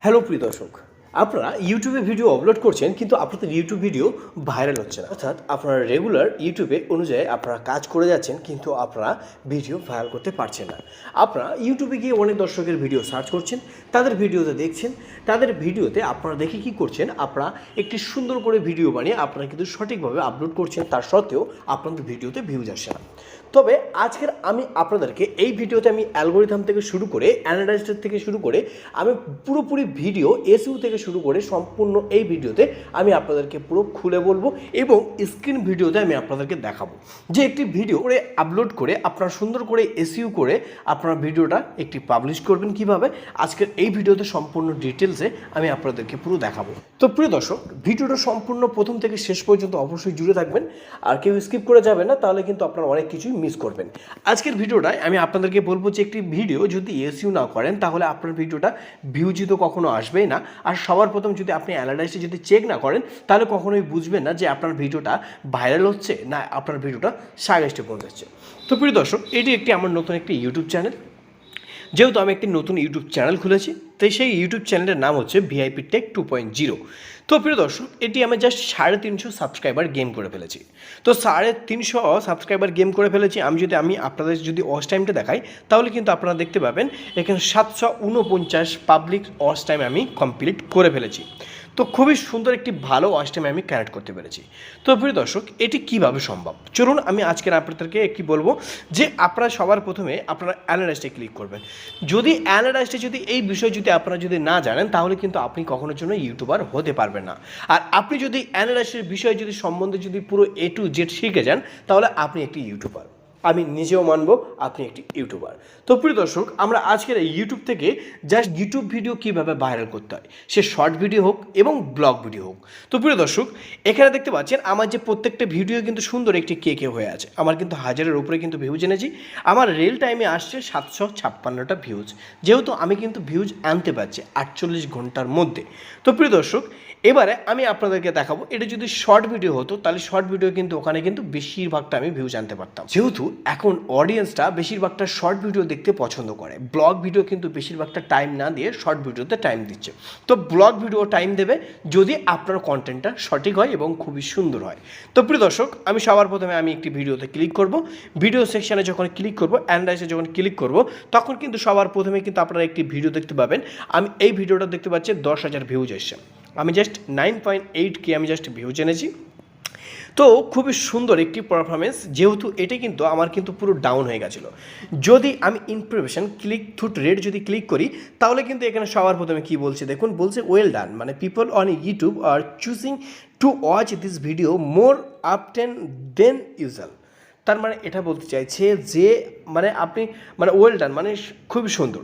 Hello প্রিয় দর্শক, আপনারা ইউটিউবে ভিডিও আপলোড করছেন কিন্তু আপনাদের ইউটিউব ভিডিও ভাইরাল হচ্ছে না। অর্থাৎ আপনারা রেগুলার ইউটিউবে অনুযায়ী আপনারা কাজ করে যাচ্ছেন কিন্তু আপনারা ভিডিও ভাইরাল করতে পারছেন না। আপনারা ইউটিউবে গিয়ে অনেক দর্শকের ভিডিও সার্চ করছেন, তাদের ভিডিওতে দেখছেন, তাদের ভিডিওতে আপনারা দেখে কি করছেন, আপনারা একটি সুন্দর করে ভিডিও বানিয়ে আপনারা কিন্তু সঠিকভাবে আপলোড করছেন, তার সত্ত্বেও আপনাদের ভিডিওতে ভিউজ আসছে না। তবে আজকের আমি আপনাদেরকে এই ভিডিওতে আমি অ্যালগোরিথম থেকে শুরু করে অ্যানালাইসিস থেকে শুরু করে আমি পুরোপুরি ভিডিও এসইও থেকে শুরু করে সম্পূর্ণ এই ভিডিওতে আমি আপনাদেরকে পুরো খুলে বলবো এবং স্ক্রিন ভিডিওতে আমি আপনাদেরকে দেখাবো যে একটি ভিডিও করে আপলোড করে আপনারা সুন্দর করে এসইও করে আপনারা ভিডিওটা একটি পাবলিশ করবেন কিভাবে, আজকের এই ভিডিওতে সম্পূর্ণ ডিটেলসে আমি আপনাদেরকে পুরো দেখাবো। তো প্রিয় দর্শক, ভিডিওটা সম্পূর্ণ প্রথম থেকে শেষ পর্যন্ত অবশ্যই জুড়ে থাকবেন, আর কেউ স্কিপ করে যাবেন না, তাহলে কিন্তু আপনারা অনেক কিছুই মিস করবেন। আজকের ভিডিওটায় আমি আপনাদেরকে বলবো যে একটি ভিডিও যদি এসইও না করেন তাহলে আপনার ভিডিওটা ভিউজিত কখনো আসবেই না। আর সবার প্রথম যদি আপনি অ্যানালাইসিস যদি চেক না করেন তাহলে কখনোই বুঝবেন না যে আপনার ভিডিওটা ভাইরাল হচ্ছে না আপনার ভিডিওটা সাজেস্টে পৌঁছাচ্ছে। তো প্রিয় দর্শক, এটি একটি আমার নতুন একটি ইউটিউব চ্যানেল। যেহেতু আমি একটি নতুন ইউটিউব চ্যানেল খুলেছি, তাই সেই ইউটিউব চ্যানেলের নাম হচ্ছে ভিআইপি টেক 2.0। তো প্রিয় দর্শক, এটি আমি জাস্ট 350 সাবস্ক্রাইবার গেম করে ফেলেছি। তো 350 সাবস্ক্রাইবার গেম করে ফেলেছি। আমি আপনাদের যদি ওয়াচ টাইমটা দেখাই তাহলে কিন্তু আপনারা দেখতে পাবেন এখানে 749 পাবলিক ওয়াচ টাইম আমি কমপ্লিট করে ফেলেছি। তো খুবই সুন্দর একটি ভালো ওয়াচ টাইম আমি কানেক্ট করতে পেরেছি। তো প্রিয় দর্শক, এটি কিভাবে সম্ভব, চলুন আমি আজকের আপনাদেরকে একটি বলবো যে আপনারা সবার প্রথমে আপনারা অ্যানালাইসিসে ক্লিক করবেন। যদি অ্যানালাইসিসে যদি এই বিষয় যদি আপনারা যদি না জানেন তাহলে কিন্তু আপনি কখনোর জন্য ইউটিউবার হতে পারবেন না। আর আপনি যদি অ্যানালাইসিসের বিষয় যদি সম্বন্ধে যদি পুরো A to Z শিখে যান তাহলে আপনি একটি ইউটিউবার, আমি নিজেও মানবো আপনি একটি ইউটিউবার। তো প্রিয় দর্শক, আমরা আজকের ইউটিউব থেকে জাস্ট ইউটিউব ভিডিও কীভাবে ভাইরাল করতে হয়, সে শর্ট ভিডিও হোক এবং ব্লগ ভিডিও হোক। তো প্রিয় দর্শক, এখানে দেখতে পাচ্ছেন আমার যে প্রত্যেকটা ভিডিও কিন্তু সুন্দর একটি কে হয়ে আছে। আমার কিন্তু 1000-এর উপরে কিন্তু ভিউজ এনেছি। আমার রিয়েল টাইমে আসছে 756টা ভিউজ, যেহেতু আমি কিন্তু ভিউজ আনতে পারছি 48 ঘন্টার মধ্যে। তো প্রিয় দর্শক, এবারে আমি আপনাদেরকে দেখাবো এটা যদি শর্ট ভিডিও হতো তাহলে শর্ট ভিডিও কিন্তু ওখানে কিন্তু বেশিরভাগটা আমি ভিউজ আনতে পারতাম। যেহেতু এখন অডিয়েন্সটা বেশিরভাগটা শর্ট ভিডিও দেখতে পছন্দ করে, ব্লগ ভিডিও কিন্তু বেশিরভাগটা টাইম না দিয়ে শর্ট ভিডিওতে টাইম দিচ্ছে। তো ব্লগ ভিডিও টাইম দেবে যদি আপনার কন্টেন্টটা সঠিক হয় এবং খুবই সুন্দর হয়। তো প্রিয় দর্শক, আমি সবার প্রথমে আমি একটি ভিডিওতে ক্লিক করব। ভিডিও সেকশানে যখন ক্লিক করব, অ্যানালাইসে যখন ক্লিক করব, তখন কিন্তু সবার প্রথমে কিন্তু আপনারা একটি ভিডিও দেখতে পাবেন। আমি এই ভিডিওটা দেখতে পাচ্ছি 10,000 ভিউজ এসছে। আমি জাস্ট 9.8K আমি জাস্ট ভিউজ এনেছি। তো খুবই সুন্দর একটি পারফরমেন্স, যেহেতু এটা কিন্তু আমার কিন্তু পুরো ডাউন হয়ে গেছিলো। যদি আমি ইমপ্রেশন ক্লিক থ্রু রেট যদি ক্লিক করি তাহলে কিন্তু এখানে সবার প্রথমে কী বলছে দেখুন, বলছে ওয়েল ডান, মানে people on YouTube are choosing to watch this video more often than usual. তার মানে এটা বলতে চাইছে যে মানে আপনি মানে ওয়েল ডান মানে খুবই সুন্দর,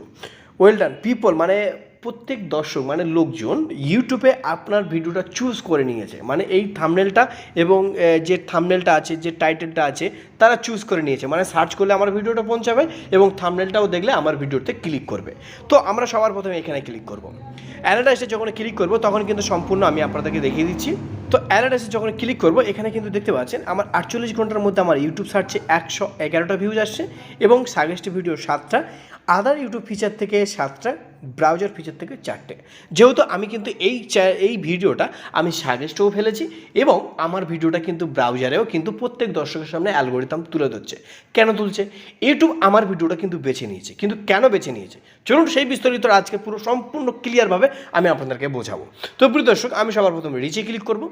ওয়েল ডান পিপল মানে প্রত্যেক দর্শক মানে লোকজন ইউটিউবে আপনার ভিডিওটা চুজ করে নিয়েছে, মানে এই থাম্বনেলটা এবং যে থাম্বনেলটা আছে যে টাইটেলটা আছে তারা চুজ করে নিয়েছে, মানে সার্চ করলে আমার ভিডিওটা পৌঁছাবে এবং থাম্বনেলটাও দেখলে আমার ভিডিওতে ক্লিক করবে। তো আমরা সবার প্রথমে এখানে ক্লিক করব। অ্যানালাইসে যখন ক্লিক করব তখন কিন্তু সম্পূর্ণ আমি আপনাদেরকে দেখিয়ে দিচ্ছি। তো অ্যানালাইসে যখন ক্লিক করব এখানে কিন্তু দেখতে পাচ্ছেন আমার 48 ঘন্টার মধ্যে আমার ইউটিউব সার্চে 111টা ভিউজ আসছে এবং সাজেস্ট ভিডিও 7টা, আদার ইউটিউব ফিচার থেকে 7টা, ব্রাউজার ফিচার থেকে 4টে। যেহেতু আমি কিন্তু এই ভিডিওটা আমি সাজেস্টও ফেলেছি এবং আমার ভিডিওটা কিন্তু ব্রাউজারেও কিন্তু প্রত্যেক দর্শকের সামনে অ্যালগোরিথম তুলে ধরছে। কেন তুলছে? ইউটিউব আমার ভিডিওটা কিন্তু বেছে নিয়েছে, কিন্তু কেন বেছে নিয়েছে চলুন সেই বিস্তারিত আজকে পুরো সম্পূর্ণ ক্লিয়ারভাবে আমি আপনাদেরকে বোঝাবো। তো প্রিয় দর্শক, আমি সবার প্রথমে রিচে ক্লিক করব।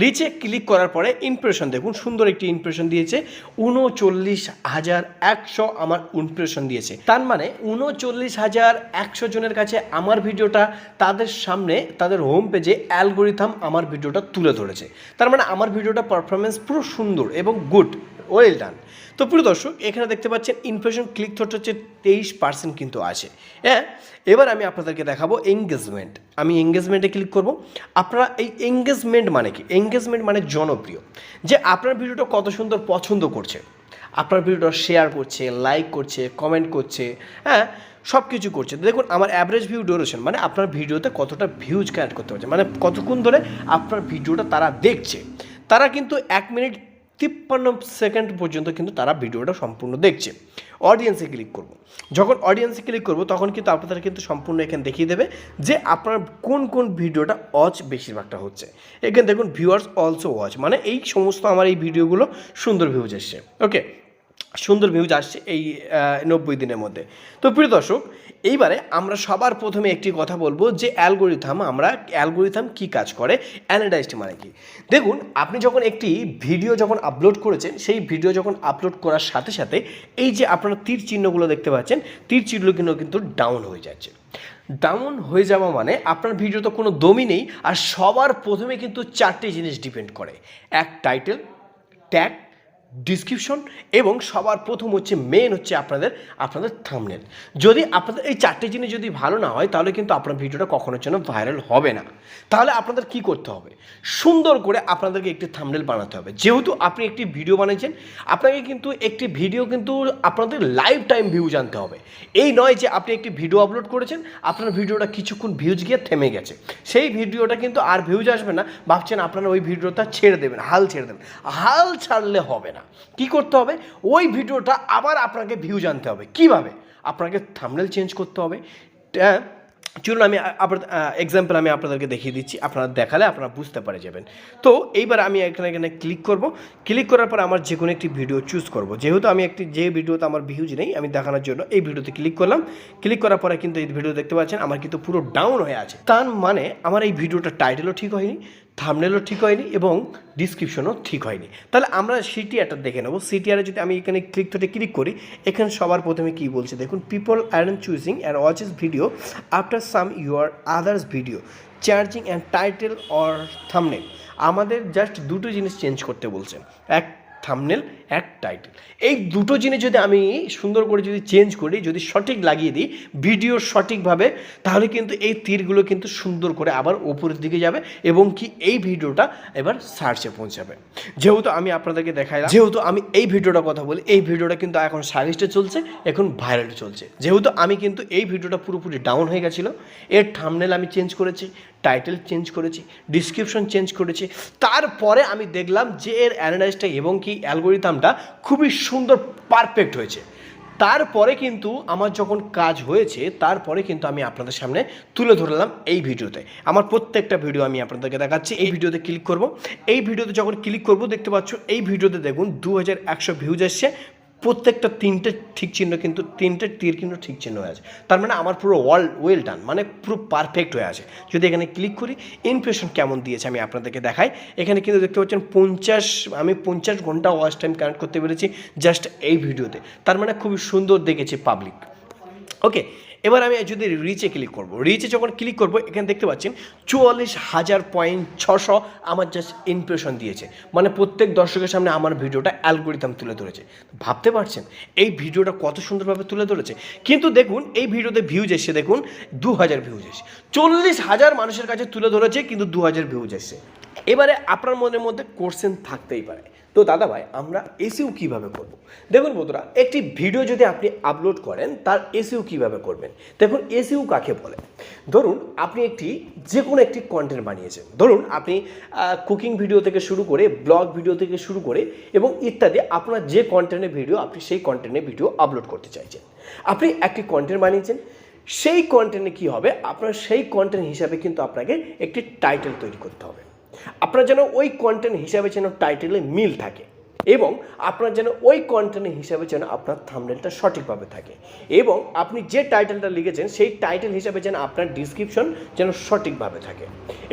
রিচে ক্লিক করার পরে ইমপ্রেশন দেখুন, সুন্দর একটি ইমপ্রেশন দিয়েছে, 39,100 আমার ইমপ্রেশন দিয়েছে। তার মানে 39,100 জনের কাছে আমার ভিডিওটা তাদের সামনে তাদের হোম পেজে অ্যালগোরিথম আমার ভিডিওটা তুলে ধরেছে। তার মানে আমার ভিডিওটা পারফরমেন্স পুরো সুন্দর এবং গুড, ওয়েল ডান। তো প্রিয় দর্শক, এখানে দেখতে পাচ্ছেন ইমপ্রেশন ক্লিক থ্রু হচ্ছে 23% কিন্তু আছে। হ্যাঁ, এবার আমি আপনাদেরকে দেখাবো এঙ্গেজমেন্ট। আমি এঙ্গেজমেন্টে ক্লিক করব। আপনারা এই এঙ্গেজমেন্ট মানে কি? এঙ্গেজমেন্ট মানে জনপ্রিয়, যে আপনার ভিডিওটা কত সুন্দর পছন্দ করছে, আপনার ভিডিওটা শেয়ার করছে, লাইক করছে, কমেন্ট করছে, হ্যাঁ সব কিছু করছে। দেখুন আমার অ্যাভারেজ ভিউ ডিউরেশন মানে আপনার ভিডিওতে কতটা ভিউজ কানেক্ট করতে পারছে, মানে কতক্ষণ ধরে আপনার ভিডিওটা তারা দেখছে। তারা কিন্তু 1 মিনিট 53 সেকেন্ড পর্যন্ত কিন্তু তারা ভিডিওটা সম্পূর্ণ দেখছে। অডিয়েন্সে ক্লিক করব, যখন অডিয়েন্সে ক্লিক করব তখন কিন্তু আপনাদের কিন্তু সম্পূর্ণ এখানে দেখিয়ে দেবে যে আপনার কোন কোন ভিডিওটা ওয়াচ বেশিরভাগটা হচ্ছে। এখানে দেখুন ভিউয়ার্স অলসো ওয়াচ, মানে এই সমস্ত আমার এই ভিডিওগুলো সুন্দর ভিউজ এসছে। ওকে, সুন্দর ভিউজ আসছে এই 90 দিনের মধ্যে। তো প্রিয় দর্শক, এইবারে আমরা সবার প্রথমে একটি কথা বলবো যে অ্যালগোরিথাম কী কাজ করে, অ্যানালাইজড মানে কি। দেখুন, আপনি যখন একটি ভিডিও যখন আপলোড করেছেন, সেই ভিডিও যখন আপলোড করার সাথে সাথে এই যে আপনারা তীর চিহ্নগুলো দেখতে পাচ্ছেন, তীর চিহ্নগুলো কিন্তু ডাউন হয়ে যাচ্ছে। ডাউন হয়ে যাওয়া মানে আপনার ভিডিও তো কোনো দমই নেই। আর সবার প্রথমে কিন্তু 4টি জিনিস ডিপেন্ড করে, এক টাইটেল, ট্যাগ, ডিসক্রিপশন এবং সবার প্রথম হচ্ছে মেন হচ্ছে আপনাদের থাম্বনেল। যদি আপনাদের এই 4টি জিনিস যদি ভালো না হয় তাহলে কিন্তু আপনার ভিডিওটা কখনোর জন্য ভাইরাল হবে না। তাহলে আপনাদের কি করতে হবে, সুন্দর করে আপনাদেরকে একটি থাম্বনেল বানাতে হবে। যেহেতু আপনি একটি ভিডিও বানিয়েছেন, আপনাকে কিন্তু একটি ভিডিও কিন্তু আপনাদের লাইফ টাইম ভিউজ আনতে হবে। এই নয় যে আপনি একটি ভিডিও আপলোড করেছেন, আপনার ভিডিওটা কিছুক্ষণ ভিউজ গিয়ে থেমে গেছে, সেই ভিডিওটা কিন্তু আর ভিউজ আসবে না, ভাবছেন আপনারা ওই ভিডিওটা ছেড়ে দেবেন, হাল ছেড়ে দেবেন। হাল ছাড়লে হবে না, কি করতে হবে, ওই ভিডিওটা আবার আপনাকে ভিউজ আনতে হবে। কিভাবে, আপনাকে থাম্বনেল চেঞ্জ করতে হবে। চলুন আমি এক্সাম্পল আমি আপনাদেরকে দেখিয়ে দিচ্ছি, আপনারা দেখালে আপনারা বুঝতে পারে যাবেন। তো এইবার আমি এখানে ক্লিক করব। ক্লিক করার পর আমার যে কোনো একটি ভিডিও চুজ করব। যেহেতু আমি যে ভিডিওতে আমার ভিউজ নেই, আমি দেখানোর জন্য এই ভিডিওতে ক্লিক করলাম। ক্লিক করার পরে কিন্তু এই ভিডিও দেখতে পাচ্ছেন আমার কিন্তু পুরো ডাউন হয়ে আছে। তার মানে আমার এই ভিডিওটার টাইটেলও ঠিক হয়নি, থাম্বনেলও ঠিক হয়নি এবং ডিসক্রিপশনও ঠিক হয়নি। তাহলে আমরা সিটিআরটা দেখে নেব। সিটিআরে যদি আমি এখানে ক্লিক করি, এখানে সবার প্রথমে কি বলছে দেখুন, people aren't choosing and watches video after some your others video charging and title or thumbnail. আমাদের জাস্ট দুটো জিনিস চেঞ্জ করতে বলছে, এক থাম্বনেল, এক টাইটেল। এই দুটো জিনিস যদি আমি সুন্দর করে যদি চেঞ্জ করি, যদি সঠিক লাগিয়ে দিই ভিডিওর সঠিকভাবে, তাহলে কিন্তু এই তীরগুলো কিন্তু সুন্দর করে আবার উপরের দিকে যাবে এবং কি এই ভিডিওটা এবার সার্চে পৌঁছাবে। যেহেতু আমি আপনাদেরকে দেখাইলাম, যেহেতু আমি এই ভিডিওটা কথা বলি, এই ভিডিওটা কিন্তু এখন সার্ভিসটা চলছে, এখন ভাইরাল চলছে। যেহেতু আমি কিন্তু এই ভিডিওটা পুরোপুরি ডাউন হয়ে গেছিলো, এর থাম্বনেল আমি চেঞ্জ করেছি, টাইটেল চেঞ্জ করেছি, ডিসক্রিপশন চেঞ্জ করেছি, তারপরে আমি দেখলাম যে এর অ্যানালাইজটা এবং কি অ্যালগোরিথামটা খুবই সুন্দর পারফেক্ট হয়েছে। তারপরে কিন্তু আমার যখন কাজ হয়েছে, তারপরে কিন্তু আমি আপনাদের সামনে তুলে ধরলাম এই ভিডিওতে। আমার প্রত্যেকটা ভিডিও আমি আপনাদেরকে দেখাচ্ছি। এই ভিডিওতে ক্লিক করব। এই ভিডিওতে যখন ক্লিক করব দেখতে পাচ্ছ এই ভিডিওতে দেখুন 2100 ভিউজ এসছে। প্রত্যেকটা তিনটে ঠিক চিহ্ন কিন্তু, তিনটে তীর কিন্তু ঠিক চিহ্ন হয়ে আছে। তার মানে আমার পুরো ওয়েল ডান, মানে পুরো পারফেক্ট হয়ে আছে। যদি এখানে ক্লিক করি, ইমপ্রেশন কেমন দিয়েছে আমি আপনাদেরকে দেখাই। এখানে কিন্তু দেখতে পাচ্ছেন 50 ঘন্টা ওয়াচ টাইম কানেক্ট করতে পেরেছি জাস্ট এই ভিডিওতে। তার মানে খুবই সুন্দর দেখেছে পাবলিক। ওকে, এবার আমি যদি রিচে ক্লিক করব, রিচে যখন ক্লিক করব এখানে দেখতে পাচ্ছেন 44,600 আমার জাস্ট ইমপ্রেশন দিয়েছে। মানে প্রত্যেক দর্শকের সামনে আমার ভিডিওটা অ্যালগোরিথাম তুলে ধরেছে। ভাবতে পারছেন এই ভিডিওটা কত সুন্দরভাবে তুলে ধরেছে। কিন্তু দেখুন এই ভিডিওতে ভিউজ এসছে, দেখুন 2000 ভিউজ এসছে। 40,000 মানুষের কাছে তুলে ধরেছে কিন্তু 2000 ভিউজ এসছে। এবারে আপনার মনের মধ্যে কোশ্চেন থাকতেই পারে, তো দাদা ভাই আমরা এসইও কীভাবে করব। দেখুন বন্ধুরা, একটি ভিডিও যদি আপনি আপলোড করেন তার এসইও কীভাবে করবেন। দেখুন এসইও কাকে বলে, ধরুন আপনি যে কোনো একটি কন্টেন্ট বানিয়েছেন, ধরুন আপনি কুকিং ভিডিও থেকে শুরু করে ব্লগ ভিডিও থেকে শুরু করে এবং ইত্যাদি, আপনার যে কন্টেন্টের ভিডিও আপনি সেই কন্টেন্টের ভিডিও আপলোড করতে চাইছেন। আপনি একটি কন্টেন্ট বানিয়েছেন, সেই কন্টেন্টে কী হবে, আপনার সেই কন্টেন্ট হিসাবে কিন্তু আপনাকে একটি টাইটেল তৈরি করতে হবে। আপনার যেন ওই কন্টেন্ট হিসাবে যেন টাইটেলে মিল থাকে এবং আপনার যেন ওই কন্টেন্ট হিসাবে যেন আপনার থাম্বনেলটা সঠিকভাবে থাকে এবং আপনি যে টাইটেলটা লিখেছেন সেই টাইটেল হিসাবে যেন আপনার ডিসক্রিপশন যেন সঠিকভাবে থাকে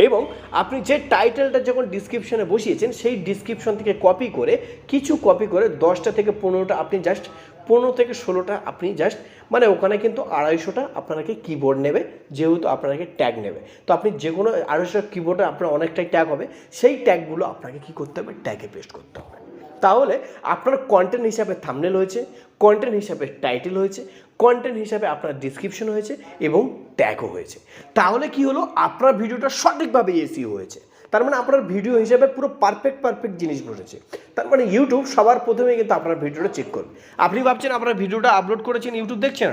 এবং আপনি যে টাইটেলটা যখন ডিসক্রিপশনে বসিয়েছেন সেই ডিসক্রিপশন থেকে কপি করে 10টা থেকে 15টা আপনি জাস্ট 15 থেকে 16টা আপনি জাস্ট, মানে ওখানে কিন্তু 250টা আপনাকে কিবোর্ড নেবে, যেহেতু আপনাকে ট্যাগ নেবে। তো আপনি যে কোনো 250 কিবোর্ডে আপনার অনেকটাই ট্যাগ হবে, সেই ট্যাগগুলো আপনাকে কী করতে হবে, ট্যাগে পেস্ট করতে হবে। তাহলে আপনার কন্টেন্ট হিসাবে থাম্বনেল হয়েছে, কন্টেন্ট হিসাবে টাইটেল হয়েছে, কন্টেন্ট হিসাবে আপনার ডিসক্রিপশন হয়েছে এবং ট্যাগও হয়েছে। তাহলে কি হলো, আপনার ভিডিওটা সঠিকভাবে এসইও হয়েছে। তার মানে আপনার ভিডিও হিসেবে পুরো পারফেক্ট জিনিস ঘটেছে। তার মানে ইউটিউব সবার প্রথমে কিন্তু আপনার ভিডিওটা চেক করবে। আপনি ভাবছেন আপনার ভিডিওটা আপলোড করেছেন, ইউটিউব দেখছেন,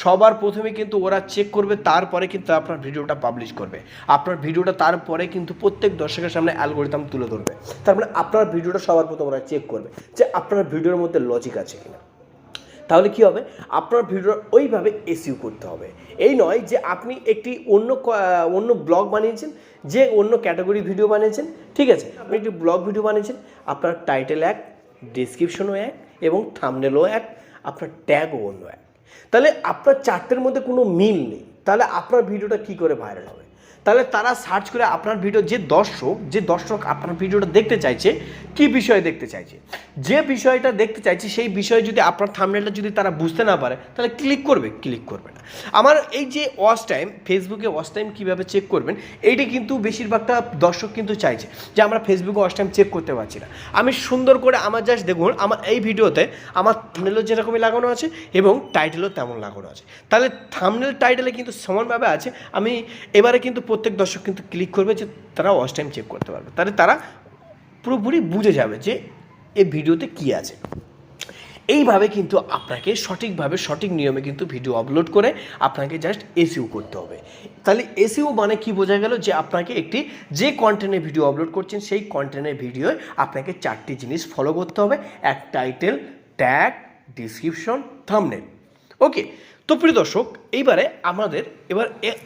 সবার প্রথমে কিন্তু ওরা চেক করবে, তারপরে কিন্তু আপনার ভিডিওটা পাবলিশ করবে। আপনার ভিডিওটা তারপরে কিন্তু প্রত্যেক দর্শকের সামনে অ্যালগরিদম তুলে ধরবে। তার মানে আপনার ভিডিওটা সবার প্রথমে ওরা চেক করবে যে আপনার ভিডিওর মধ্যে লজিক আছে কিনা। তাহলে কী হবে, আপনার ভিডিও ওইভাবে এসইও করতে হবে। এই নয় যে আপনি একটি অন্য ব্লগ বানিয়েছেন, যে অন্য ক্যাটাগরি ভিডিও বানিয়েছেন, ঠিক আছে, আপনি একটি ব্লগ ভিডিও বানিয়েছেন, আপনার টাইটেল এক, ডেসক্রিপশনও এক এবং থাম্বনেলও এক, আপনার ট্যাগও অন্য এক। তাহলে আপনার চারটের মধ্যে কোনো মিল নেই, তাহলে আপনার ভিডিওটা কী করে ভাইরাল হবে? তাহলে তারা সার্চ করে আপনার ভিডিও, যে দর্শক আপনার ভিডিওটা দেখতে চাইছে, কি বিষয়ে দেখতে চাইছে, যে বিষয়টা দেখতে চাইছে সেই বিষয়ে যদি আপনার থাম্বনেলটা যদি তারা বুঝতে না পারে, তাহলে ক্লিক করবে না। আমার এই যে ওয়াচ টাইম, ফেসবুকে ওয়াচ টাইম কীভাবে চেক করবেন, এইটা কিন্তু বেশিরভাগটা দর্শক কিন্তু চাইছে যে আমরা ফেসবুকে ওয়াচ টাইম চেক করতে পারছি না। আমি সুন্দর করে আমার জাস্ট দেখুন, আমার এই ভিডিওতে আমার থাম্বনেলও যেরকমই লাগানো আছে এবং টাইটেলও তেমন লাগানো আছে। তাহলে থাম্বনেল টাইটেলে কিন্তু সমানভাবে আছে। আমি এবারে কিন্তু প্রত্যেক দর্শক কিন্তু ক্লিক করবে যে তারা ওয়াচ টাইম চেক করতে পারবে, তাহলে তারা পুরোপুরি বুঝে যাবে যে এই ভিডিওতে কী আছে। এইভাবে কিন্তু আপনাকে সঠিকভাবে সঠিক নিয়মে কিন্তু ভিডিও আপলোড করে আপনাকে জাস্ট এসইও করতে হবে। তাহলে এসইও মানে কি বোঝা গেল, যে আপনাকে একটি যে কন্টেন্টে ভিডিও আপলোড করছেন সেই কন্টেন্টের ভিডিওয় আপনাকে চারটি জিনিস ফলো করতে হবে: এক, টাইটেল, ট্যাগ, ডিসক্রিপশন, থাম্বনেল। ওকে, তো প্রিয় দর্শক, এইবারে আমাদের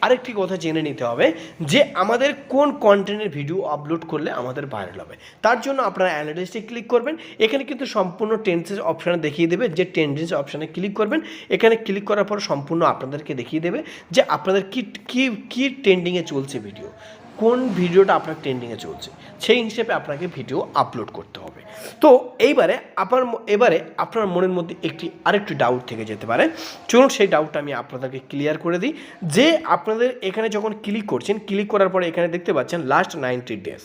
আরেকটি কথা জেনে নিতে হবে যে আমাদের কোন কন্টেন্টের ভিডিও আপলোড করলে আমাদের ভাইরাল হবে। তার জন্য আপনারা অ্যানালিস্টে ক্লিক করবেন। এখানে কিন্তু সম্পূর্ণ টেন্ডেন্স অপশানে দেখিয়ে দেবে, যে টেন্ডেন্স অপশানে ক্লিক করবেন। এখানে ক্লিক করার পর সম্পূর্ণ আপনাদেরকে দেখিয়ে দেবে যে আপনাদের কি ট্রেন্ডিংয়ে চলছে ভিডিও, কোন ভিডিওটা আপনার ট্রেন্ডিংয়ে চলছে, সেই হিসেবে আপনাকে ভিডিও আপলোড করতে হবে। তো এবারে আপনার মনের মধ্যে আরেকটি ডাউট থেকে যেতে পারে। চলুন সেই ডাউটটা আমি আপনাদেরকে ক্লিয়ার করে দিই। যে আপনাদের এখানে যখন ক্লিক করছেন, ক্লিক করার পরে এখানে দেখতে পাচ্ছেন লাস্ট 90 ডেজ।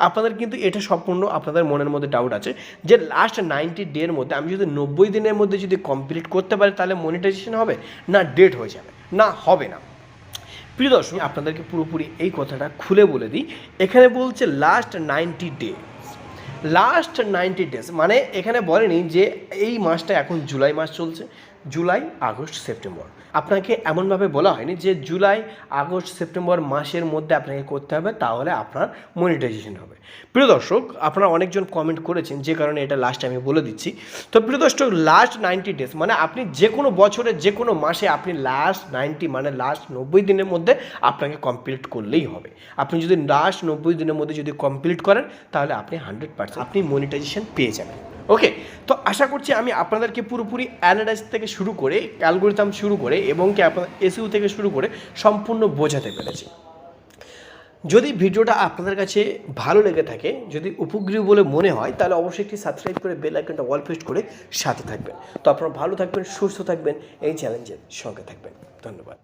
আপনাদের কিন্তু এটা সম্পূর্ণ আপনাদের মনের মধ্যে ডাউট আছে যে লাস্ট 90 ডের মধ্যে আমি যদি 90 দিনের মধ্যে যদি কমপ্লিট করতে পারি তাহলে মনিটাইজেশন হবে, না ডেট হয়ে যাবে, না হবে না। প্রিয় দর্শক, আপনাদেরকে পুরোপুরি এই কথাটা খুলে বলে দিই। এখানে বলছে লাস্ট 90 ডেজ, মানে এখানে বলেনি যে এই মাসটা এখন জুলাই মাস চলছে, জুলাই, আগস্ট, সেপ্টেম্বর। আপনাকে এমনভাবে বলা হয়নি যে জুলাই, আগস্ট, সেপ্টেম্বর মাসের মধ্যে আপনাকে করতে হবে, তাহলে আপনার মনিটাইজেশন হবে। প্রিয় দর্শক, আপনারা অনেকজন কমেন্ট করেছেন, যে কারণে এটা লাস্ট আমি বলে দিচ্ছি। তো প্রিয় দর্শক, লাস্ট 90 ডেজ মানে আপনি যে কোনো বছরে যে কোনো মাসে আপনি লাস্ট 90 মানে লাস্ট 90 দিনের মধ্যে আপনাকে কমপ্লিট করলেই হবে। আপনি যদি লাস্ট 90 দিনের মধ্যে যদি কমপ্লিট করেন তাহলে আপনি 100% আপনি মনিটাইজেশন পেয়ে যাবেন। ওকে, তো আশা করছি আমি আপনাদেরকে পুরোপুরি অ্যানালাইজ থেকে শুরু করে, অ্যালগরিদম শুরু করে এবং কি আপনার এসইও থেকে শুরু করে সম্পূর্ণ বোঝাতে পেরেছি। যদি ভিডিওটা আপনাদের কাছে ভালো লেগে থাকে, যদি উপযোগী বলে মনে হয়, তাহলে অবশ্যই একটি সাবস্ক্রাইব করে বেল আইকনটা অল প্রেস করে সাথে থাকবেন। তো আপনারা ভালো থাকবেন, সুস্থ থাকবেন, এই চ্যালেঞ্জের সঙ্গে থাকবেন। ধন্যবাদ।